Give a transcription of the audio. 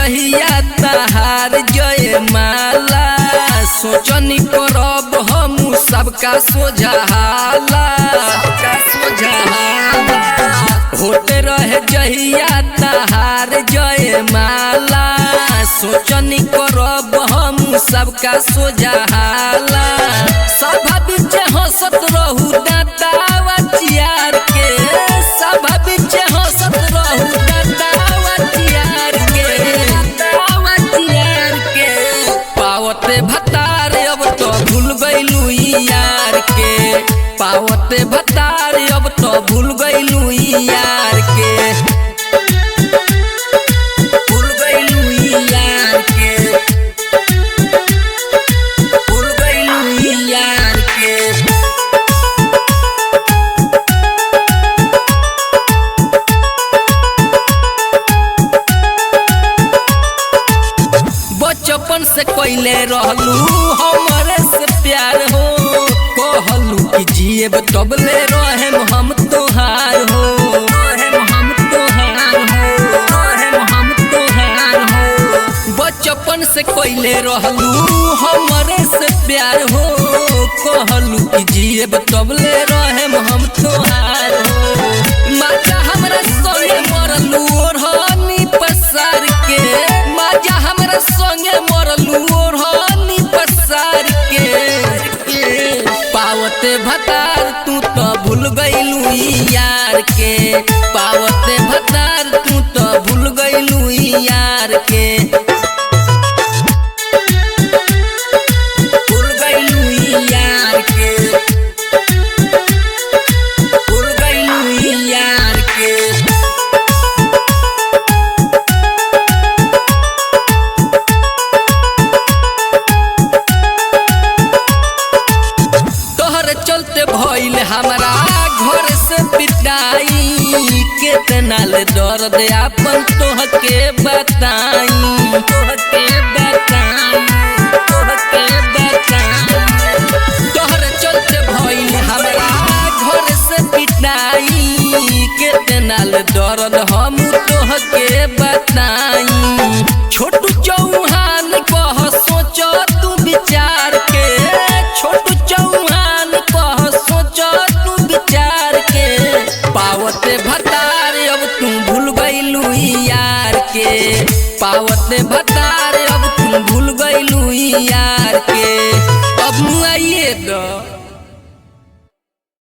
जहिया तहार जय माला सोचनी करब हम सबका सोझाला होते रहे जहिया तहार जय माला सोचनी करब हम सबका सोझाला सभा बीच हंसत रहू दातावा चियार के सभा बीच हंसत रहू दातावा चियार के पावते भतार अब तो भूल गइलू यार के पावते भतार अब तो भूल गइलू यार के भूल गइलू यार के भूल गइलू यार के बचपन से कोइले रहलू हमरे से प्यार हो कहलू कि जिएब तबले रहेम हम तोहार हो बचपन से कोइले रहलू हमरे से प्यार हो कहलू कि जिएब तबले रहेम हम तोहार हो माजा हमरा संगे मरलू ओढ़नी पसार के माजा हमरा संगे मरलू ओढ़नी पसार के पावते भतार तू तो भूल गइलू यार के पावते भतार तू तो भूल गइलू यार के भूल गइलू यार के भूल गइलू यार के चलते भइल हमारा घर से पिटाई केतना ले दर्द अपन तोहके बताई तोहरे चलते भइल हमारा घर से पिटाई केतना ले दर्द हम तोहके बताई छोटू चौहान कह सोच तू विचार के छोटू चौहान पावते भतार अब तू भूल गइलू यार के पावते भतार